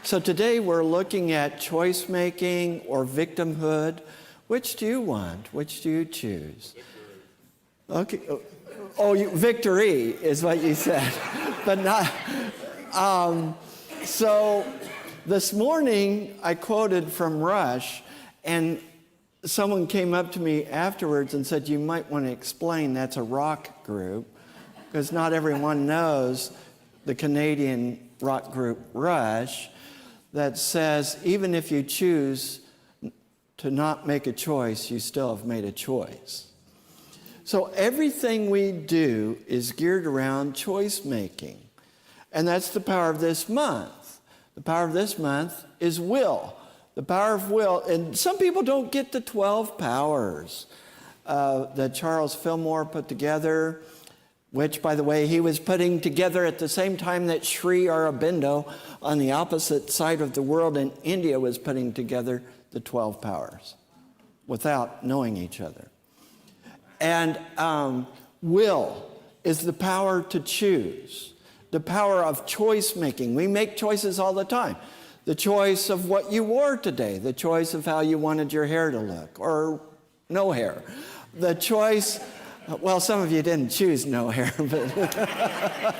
So today we're looking at choice making or victimhood. Which do you want? Which do you choose? Okay. Victory is what you said, but not. So this morning I quoted from Rush, and someone came up to me afterwards and said, you might want to explain that's a rock group, because not everyone knows the Canadian rock group Rush that says even if you choose to not make a choice, you still have made a choice. So everything we do is geared around choice making. And that's the power of this month. The power of this month is will. The power of will. And some people don't get the 12 powers that Charles Fillmore put together, which, by the way, he was putting together at the same time that Sri Aurobindo on the opposite side of the world in India was putting together the 12 powers without knowing each other. And will is the power to choose, the power of choice making. We make choices all the time. The choice of what you wore today, the choice of how you wanted your hair to look, or no hair. The choice, well, some of you didn't choose no hair, but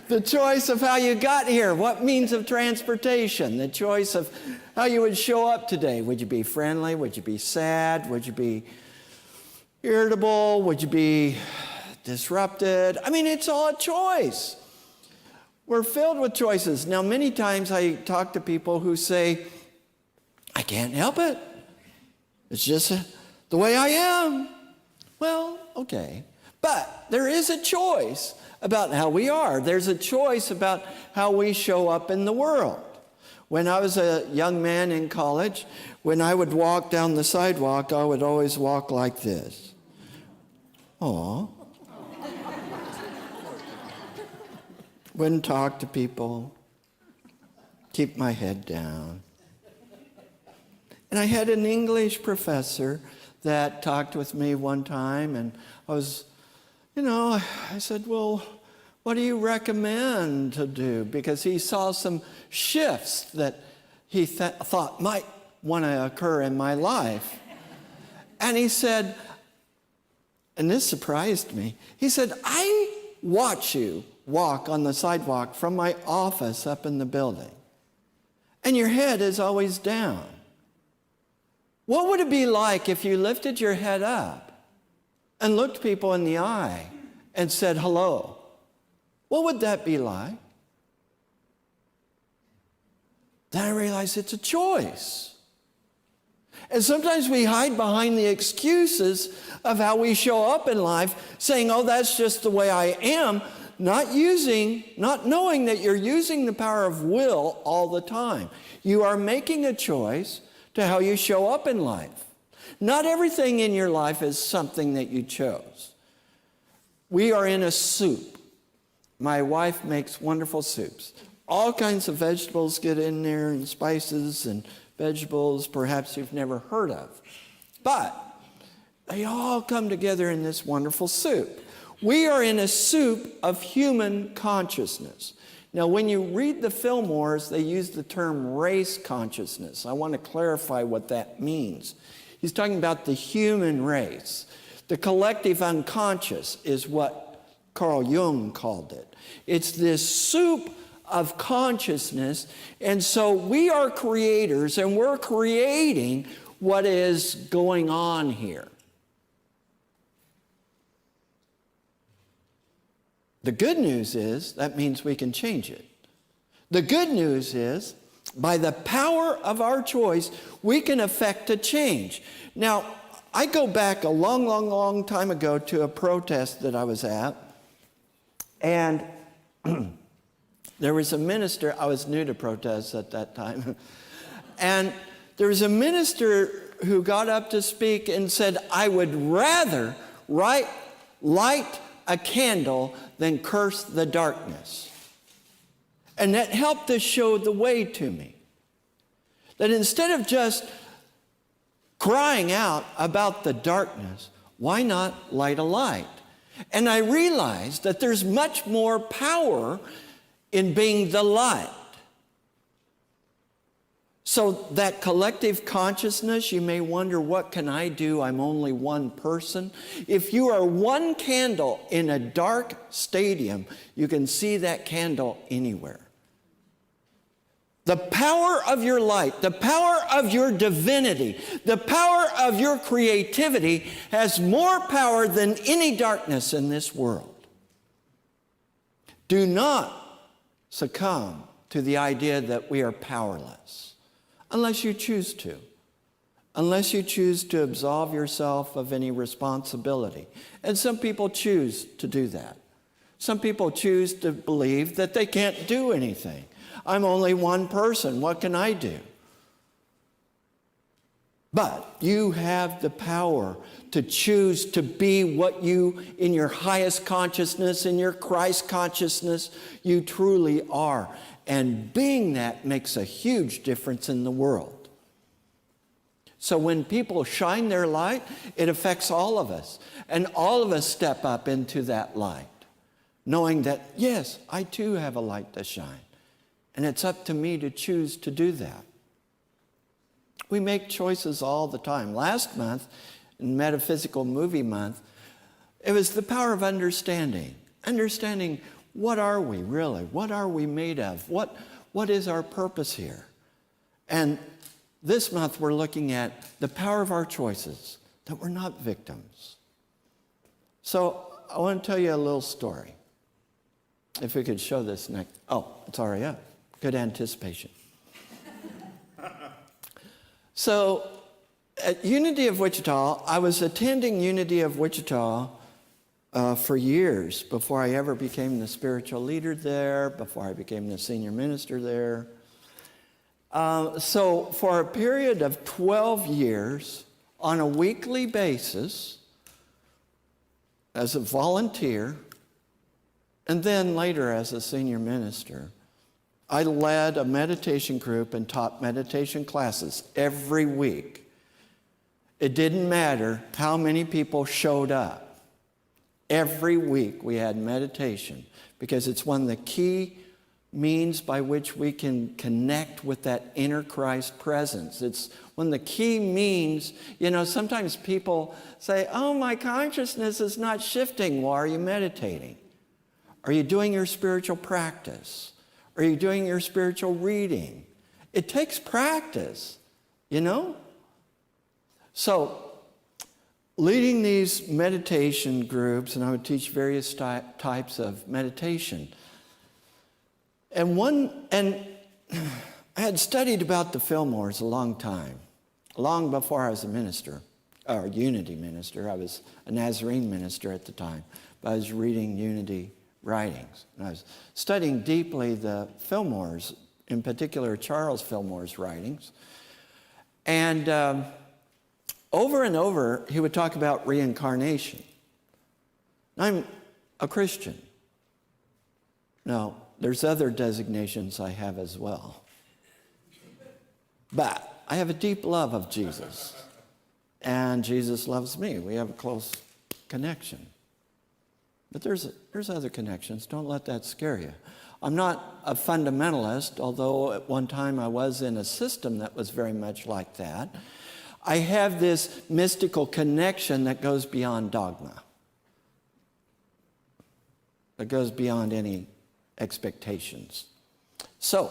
the choice of how you got here, what means of transportation, the choice of how you would show up today. Would you be friendly? Would you be sad? Would you be irritable? Would you be disrupted? I mean, it's all a choice. We're filled with choices. Now, many times I talk to people who say, I can't help it. It's just the way I am. Well, okay. But there is a choice about how we are. There's a choice about how we show up in the world. When I was a young man in college, when I would walk down the sidewalk, I would always walk like this. Aw. Wouldn't talk to people. Keep my head down. And I had an English professor that talked with me one time, and I said, well, what do you recommend to do? Because he saw some shifts that he thought might want to occur in my life. And he said, and this surprised me, he said, I watch you walk on the sidewalk from my office up in the building, and your head is always down. What would it be like if you lifted your head up and looked people in the eye and said hello? What would that be like? Then I realized it's a choice. And sometimes we hide behind the excuses of how we show up in life, saying, oh, that's just the way I am, not knowing that you're using the power of will all the time. You are making a choice to how you show up in life. Not everything in your life is something that you chose. We are in a soup. My wife makes wonderful soups. All kinds of vegetables get in there, and spices and vegetables perhaps you've never heard of. But they all come together in this wonderful soup. We are in a soup of human consciousness. Now, when you read the Fillmores, they use the term race consciousness. I want to clarify what that means. He's talking about the human race. The collective unconscious is what Carl Jung called it. It's this soup of consciousness, and so we are creators, and we're creating what is going on here. The good news is that means we can change it. The good news is by the power of our choice, we can affect a change. Now, I go back a long, long, long time ago to a protest that I was at, and there was a minister. I was new to protests at that time. And there was a minister who got up to speak and said, I would rather light a candle than curse the darkness. And that helped to show the way to me. That instead of just crying out about the darkness, why not light a light? And I realized that there's much more power in being the light. So that collective consciousness, you may wonder, what can I do? I'm only one person. If you are one candle in a dark stadium, you can see that candle anywhere. The power of your light, the power of your divinity, the power of your creativity has more power than any darkness in this world. Do not succumb to the idea that we are powerless. Unless you choose to. Unless you choose to absolve yourself of any responsibility. And some people choose to do that. Some people choose to believe that they can't do anything. I'm only one person. What can I do? But you have the power to choose to be what you, in your highest consciousness, in your Christ consciousness, you truly are. And being that makes a huge difference in the world. So when people shine their light, it affects all of us. And all of us step up into that light, knowing that, yes, I too have a light to shine. And it's up to me to choose to do that. We make choices all the time. Last month, in Metaphysical Movie Month, it was the power of understanding. Understanding, what are we really? What are we made of? What is our purpose here? And this month we're looking at the power of our choices, that we're not victims. So I want to tell you a little story. If we could show this next. Oh, it's already up. Good anticipation. So at Unity of Wichita, I was attending Unity of Wichita for years before I ever became the spiritual leader there, before I became the senior minister there. So for a period of 12 years, on a weekly basis, as a volunteer, and then later as a senior minister, I led a meditation group and taught meditation classes every week. It didn't matter how many people showed up. Every week we had meditation because it's one of the key means by which we can connect with that inner Christ presence. It's one of the key means. Sometimes people say, oh, my consciousness is not shifting. Well, are you meditating? Are you doing your spiritual practice? Are you doing your spiritual reading? It takes practice, So, leading these meditation groups, and I would teach various types of meditation. And I had studied about the Fillmores a long time, long before I was a minister, or Unity minister. I was a Nazarene minister at the time, but I was reading Unity writings. And I was studying deeply the Fillmores, in particular Charles Fillmore's writings. And over and over, he would talk about reincarnation. I'm a Christian. Now, there's other designations I have as well. But I have a deep love of Jesus. And Jesus loves me. We have a close connection. But there's other connections. Don't let that scare you. I'm not a fundamentalist, although at one time I was in a system that was very much like that. I have this mystical connection that goes beyond dogma. That goes beyond any expectations. So,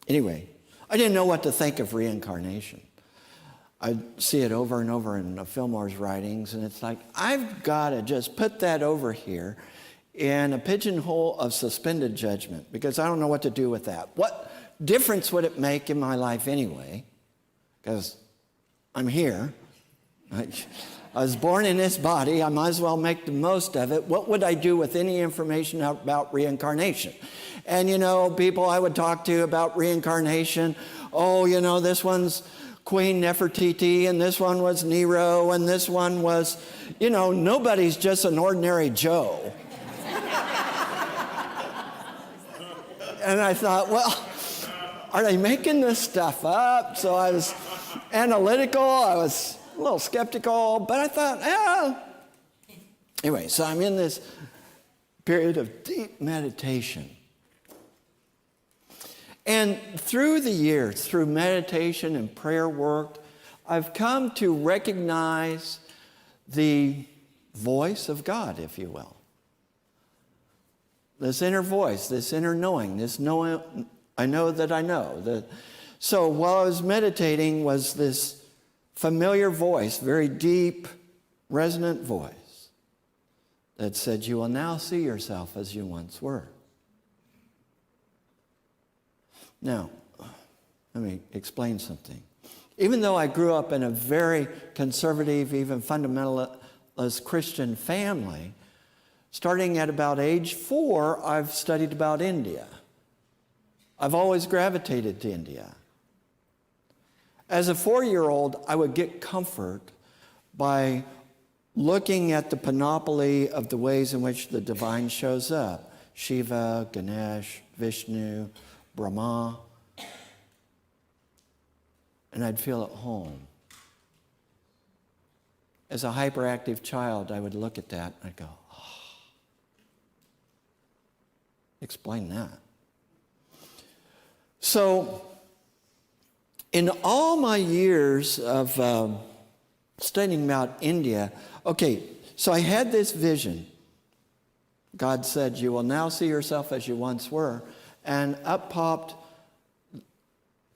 anyway, I didn't know what to think of reincarnation. I see it over and over in Fillmore's writings, and it's like, I've got to just put that over here in a pigeonhole of suspended judgment, because I don't know what to do with that. What difference would it make in my life anyway? Because I'm here. I was born in this body. I might as well make the most of it. What would I do with any information about reincarnation? And, people I would talk to about reincarnation, this one's Queen Nefertiti, and this one was Nero, and this one was, nobody's just an ordinary Joe. And I thought, well, are they making this stuff up? So I was analytical, I was a little skeptical, but I thought, Anyway, so I'm in this period of deep meditation. And through the years, through meditation and prayer work, I've come to recognize the voice of God, if you will. This inner voice, this inner knowing, this knowing, I know that I know. So while I was meditating was this familiar voice, very deep, resonant voice that said, you will now see yourself as you once were. Now, let me explain something. Even though I grew up in a very conservative, even fundamentalist Christian family, starting at about age 4, I've studied about India. I've always gravitated to India. As a 4-year-old, I would get comfort by looking at the panoply of the ways in which the divine shows up. Shiva, Ganesh, Vishnu, Brahma. And I'd feel at home. As a hyperactive child, I would look at that and I'd go, oh, explain that. So, in all my years of studying about India, okay, so I had this vision. God said, you will now see yourself as you once were. And up popped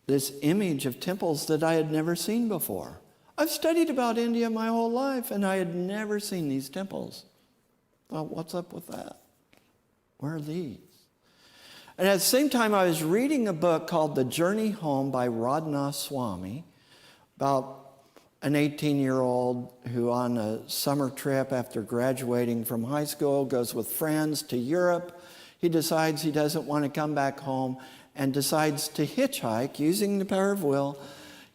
this image of temples that I had never seen before. I've studied about India my whole life, and I had never seen these temples. Well, what's up with that? Where are these? And at the same time, I was reading a book called The Journey Home by Radhanath Swami, about an 18-year-old who on a summer trip after graduating from high school goes with friends to Europe. He decides he doesn't want to come back home and decides to hitchhike, using the power of will,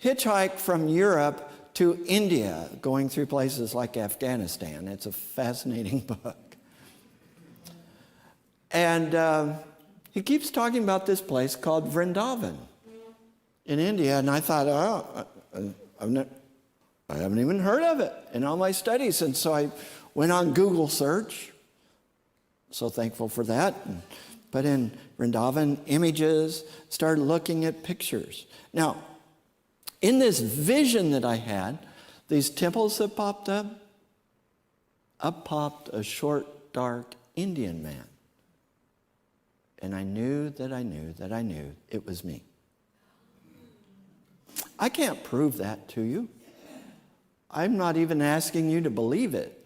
hitchhike from Europe to India, going through places like Afghanistan. It's a fascinating book. And he keeps talking about this place called Vrindavan in India. And I thought, oh, I haven't even heard of it in all my studies. And so I went on Google search. So thankful for that. And put in Vrindavan images, started looking at pictures. Now, in this vision that I had, these temples that popped up popped a short, dark Indian man. And I knew that I knew that I knew it was me. I can't prove that to you. I'm not even asking you to believe it.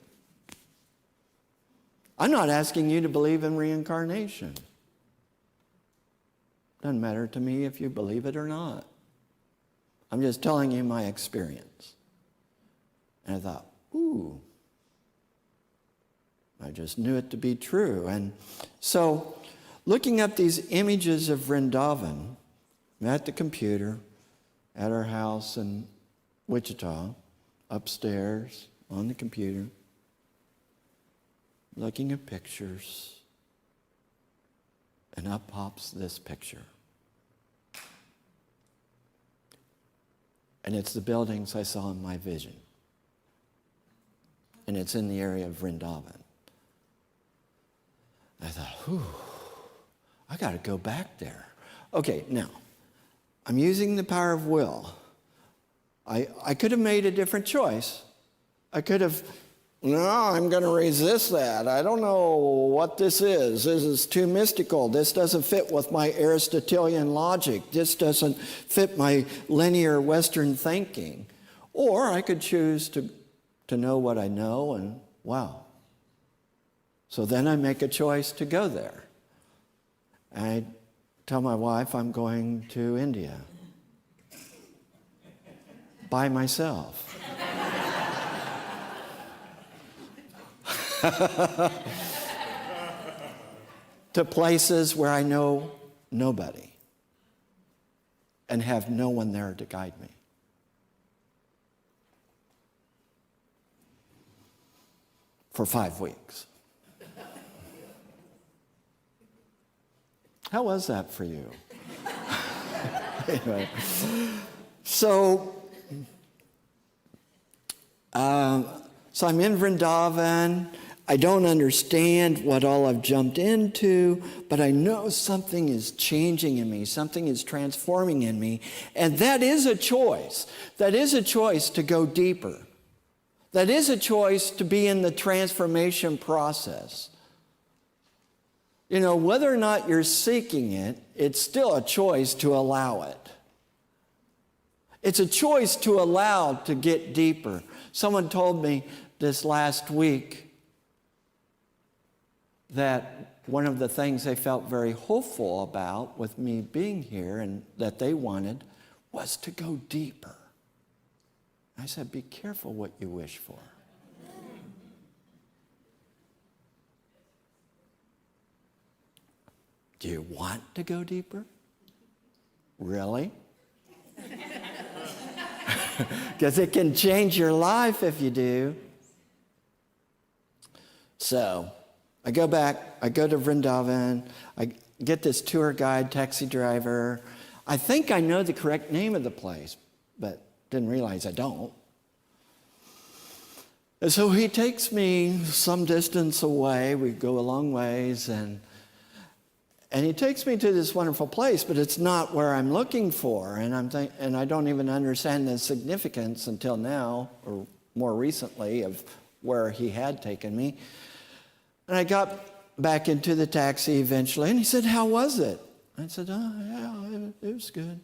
I'm not asking you to believe in reincarnation. Doesn't matter to me if you believe it or not. I'm just telling you my experience. And I thought, ooh, I just knew it to be true. And so, looking up these images of Vrindavan, I'm at the computer at our house in Wichita, upstairs on the computer, looking at pictures, and up pops this picture. And it's the buildings I saw in my vision. And it's in the area of Vrindavan. I thought, whew, I got to go back there. Okay, now, I'm using the power of will. I could have made a different choice. I could have, no, I'm going to resist that. I don't know what this is. This is too mystical. This doesn't fit with my Aristotelian logic. This doesn't fit my linear Western thinking. Or I could choose to know what I know and, wow. So then I make a choice to go there. I tell my wife I'm going to India by myself. To places where I know nobody and have no one there to guide me. For 5 weeks. How was that for you? Anyway, so I'm in Vrindavan. I don't understand what all I've jumped into, but I know something is changing in me. Something is transforming in me. And that is a choice. That is a choice to go deeper. That is a choice to be in the transformation process. You know, whether or not you're seeking it, it's still a choice to allow it. It's a choice to allow to get deeper. Someone told me this last week that one of the things they felt very hopeful about with me being here and that they wanted was to go deeper. I said, be careful what you wish for. Do you want to go deeper? Really? Because it can change your life if you do. So, I go back, I go to Vrindavan, I get this tour guide, taxi driver. I think I know the correct name of the place, but didn't realize I don't. And so he takes me some distance away. We go a long ways, and he takes me to this wonderful place, but it's not where I'm looking for. And I don't even understand the significance until now, or more recently, of where he had taken me. And I got back into the taxi eventually, and he said, how was it? I said, oh, yeah, it was good.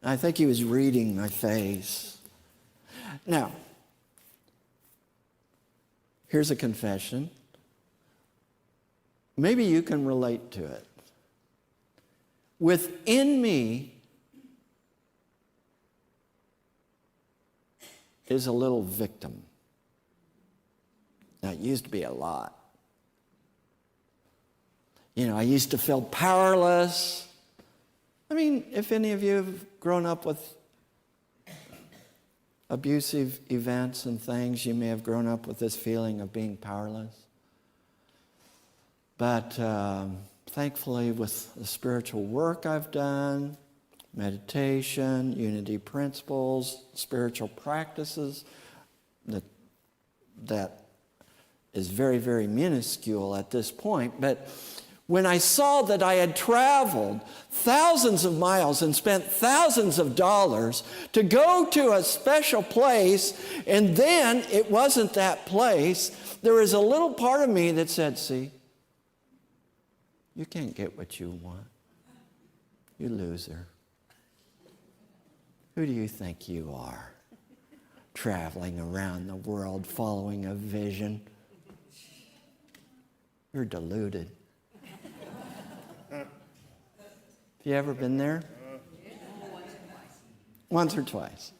I think he was reading my face. Now, here's a confession. Maybe you can relate to it. Within me is a little victim. Now, it used to be a lot. You know, I used to feel powerless. I mean, if any of you have grown up with abusive events and things, you may have grown up with this feeling of being powerless. But thankfully, with the spiritual work I've done, meditation, unity principles, spiritual practices, that is very, very minuscule at this point. But when I saw that I had traveled thousands of miles and spent thousands of dollars to go to a special place, and then it wasn't that place, there was a little part of me that said, see, you can't get what you want. You loser. Who do you think you are? Traveling around the world following a vision. You're deluded. Have you ever been there? Once or twice.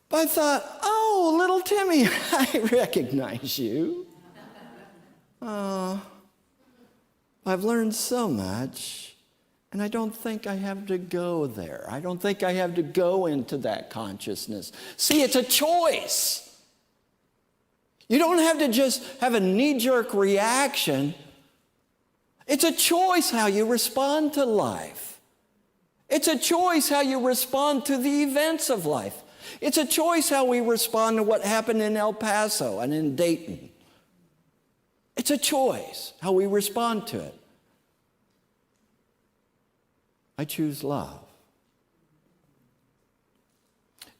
But I thought, oh, little Timmy, I recognize you. I've learned so much, and I don't think I have to go there. I don't think I have to go into that consciousness. See, it's a choice. You don't have to just have a knee-jerk reaction. It's a choice how you respond to life. It's a choice how you respond to the events of life. It's a choice how we respond to what happened in El Paso and in Dayton. It's a choice how we respond to it. I choose love.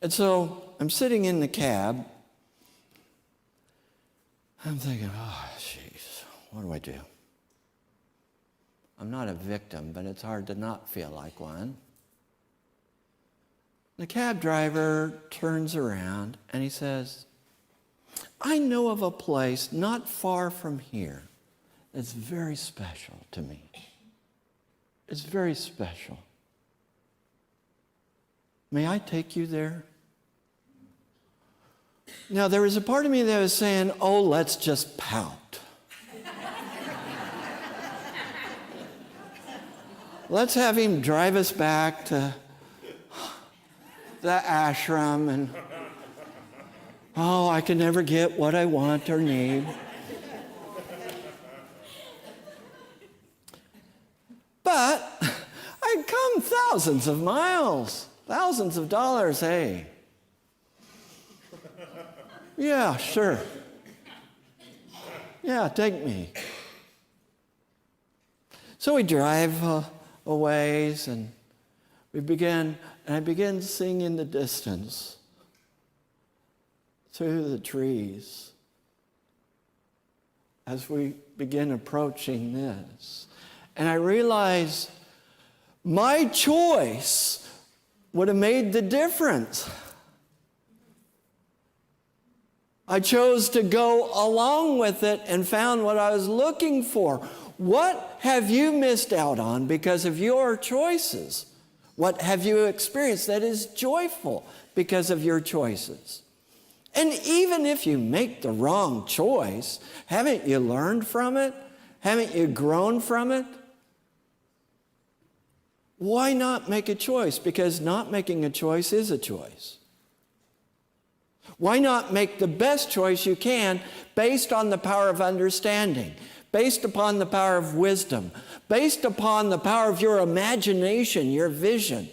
And so I'm sitting in the cab. I'm thinking, oh, jeez, what do I do? I'm not a victim, but it's hard to not feel like one. The cab driver turns around and he says, I know of a place not far from here that's very special to me. It's very special. May I take you there? Now, there was a part of me that was saying, oh, let's just pout. Let's have him drive us back to the ashram and, oh, I can never get what I want or need. But I'd come thousands of miles, thousands of dollars, hey. Yeah, sure. Yeah, take me. So we drive a ways, and I began seeing in the distance, through the trees, as we begin approaching this. And I realized my choice would have made the difference. I chose to go along with it and found what I was looking for. What have you missed out on because of your choices? What have you experienced that is joyful because of your choices? And even if you make the wrong choice, haven't you learned from it? Haven't you grown from it? Why not make a choice? Because not making a choice is a choice. Why not make the best choice you can based on the power of understanding, based upon the power of wisdom, based upon the power of your imagination, your vision,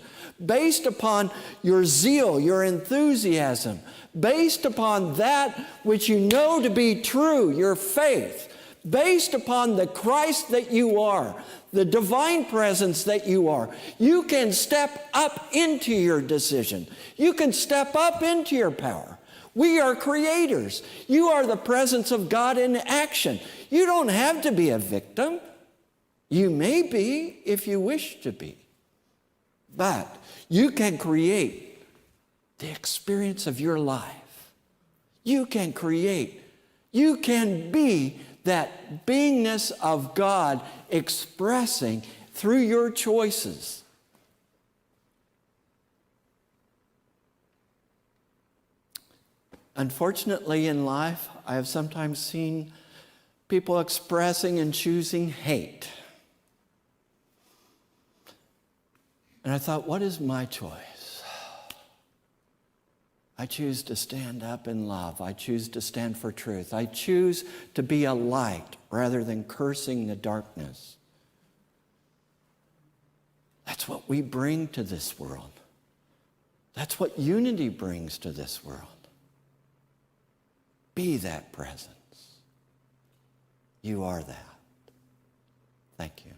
based upon your zeal, your enthusiasm, based upon that which you know to be true, your faith, based upon the Christ that you are, the divine presence that you are. You can step up into your decision. You can step up into your power. We are creators. You are the presence of God in action. You don't have to be a victim. You may be if you wish to be. But you can create the experience of your life. You can be that beingness of God expressing through your choices. Unfortunately, in life, I have sometimes seen people expressing and choosing hate. And I thought, what is my choice? I choose to stand up in love. I choose to stand for truth. I choose to be a light rather than cursing the darkness. That's what we bring to this world. That's what unity brings to this world. Be that presence. You are that. Thank you.